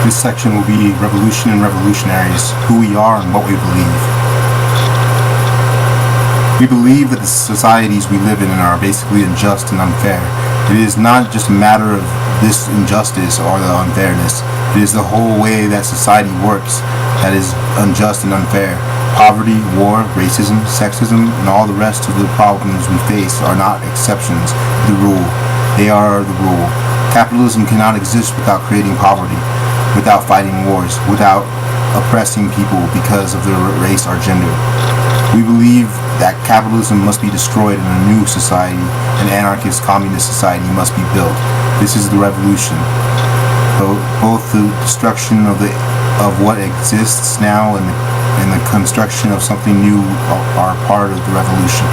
This section will be Revolution and Revolutionaries, who we are and what we believe. We believe that the societies we live in are basically unjust and unfair. It is not just a matter of this injustice or the unfairness. It is the whole way that society works that is unjust and unfair. Poverty, war, racism, sexism, and all the rest of the problems we face are not exceptions to the rule. They are the rule. Capitalism cannot exist without creating poverty, without fighting wars, without oppressing people because of their race or gender. We believe that capitalism must be destroyed and a new society, an anarchist communist society, must be built. This is the revolution. Both the destruction of what exists now and the construction of something new are part of the revolution.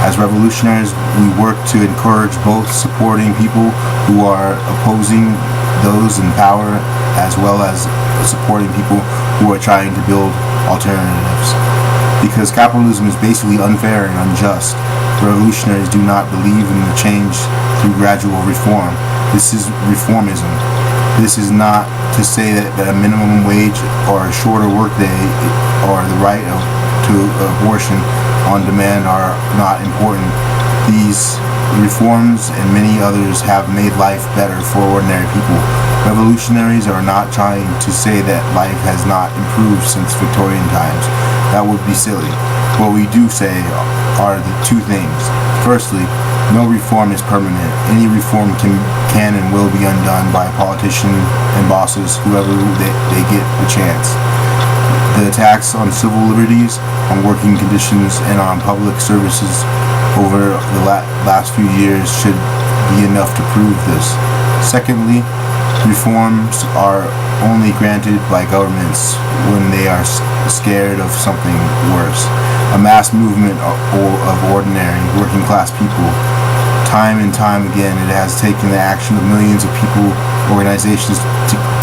As revolutionaries, we work to encourage both supporting people who are opposing those in power as well as supporting people who are trying to build alternatives. Because capitalism is basically unfair and unjust, revolutionaries do not believe in the change through gradual reform. This is reformism. This is not to say that a minimum wage or a shorter workday or the right to abortion on demand are not important. These reforms and many others have made life better for ordinary people. Revolutionaries are not trying to say that life has not improved since Victorian times. That would be silly. What we do say are the two things. Firstly, no reform is permanent. Any reform can and will be undone by politicians and bosses, whoever they get the chance. The attacks on civil liberties, on working conditions, and on public services over the last few years should be enough to prove this. Secondly, reforms are only granted by governments when they are scared of something worse. A mass movement of ordinary working class people. Time and time again, it has taken the action of millions of people, organizations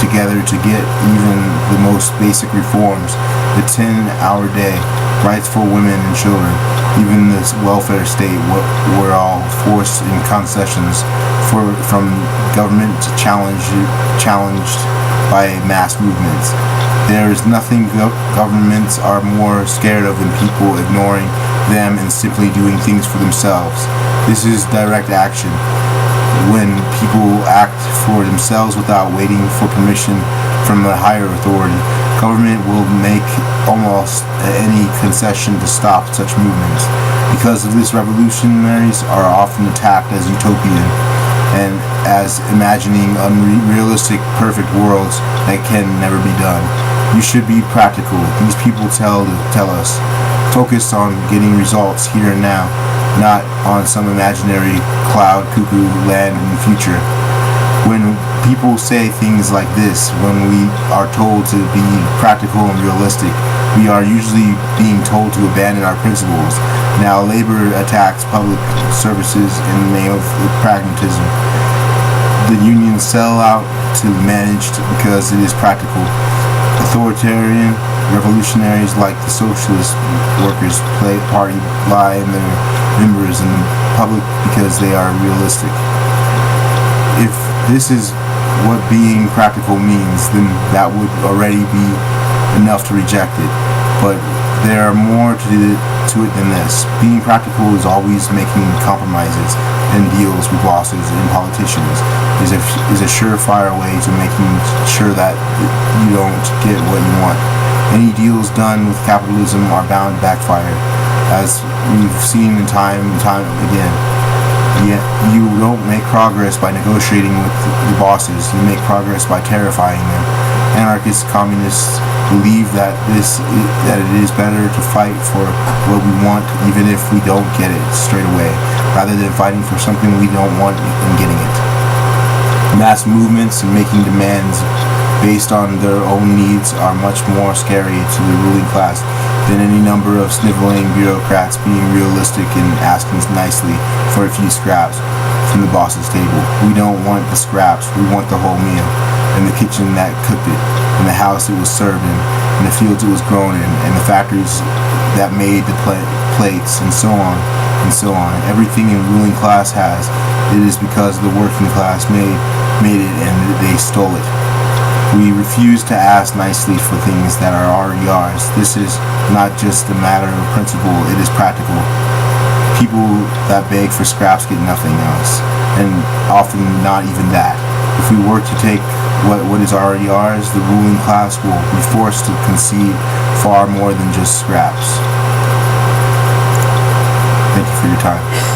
together to get even the most basic reforms, the 10-hour day, rights for women and children, even the welfare state were all forced in concessions from government challenged by mass movements. There is nothing governments are more scared of than people ignoring them and simply doing things for themselves. This is direct action. When people act for themselves without waiting for permission from a higher authority, government will make almost any concession to stop such movements. Because of this, revolutionaries are often attacked as utopian and as imagining unrealistic perfect worlds that can never be done. You should be practical. These people tell us. Focus on getting results here and now, not on some imaginary cloud cuckoo land in the future. When people say things like this, when we are told to be practical and realistic, we are usually being told to abandon our principles. Now labor attacks public services in the name of pragmatism. The unions sell out to managed because it is practical. Authoritarian revolutionaries like the socialist workers party lie in their members in the public because they are realistic. If this is what being practical means, then that would already be enough to reject it. But there are more to it than this. Being practical is always making compromises and deals with bosses and politicians is a surefire way to making sure that you don't get what you want. Any deals done with capitalism are bound to backfire, as we've seen time and time again. Yet you don't make progress by negotiating with the bosses. You make progress by terrifying them. Anarchist communists believe that it is better to fight for what we want even if we don't get it straight away, rather than fighting for something we don't want and getting it. Mass movements and making demands based on their own needs are much more scary to the ruling class than any number of sniveling bureaucrats being realistic and asking nicely for a few scraps from the boss's table. We don't want the scraps, we want the whole meal, and the kitchen that cooked it, and the house it was served in, and the fields it was grown in, and the factories that made the plates, and so on, and so on. Everything the ruling class has, it is because the working class made it and they stole it. We refuse to ask nicely for things that are already ours. This is not just a matter of principle, it is practical. People that beg for scraps get nothing else, and often not even that. If we work to take what is already ours, the ruling class will be forced to concede far more than just scraps. Thank you for your time.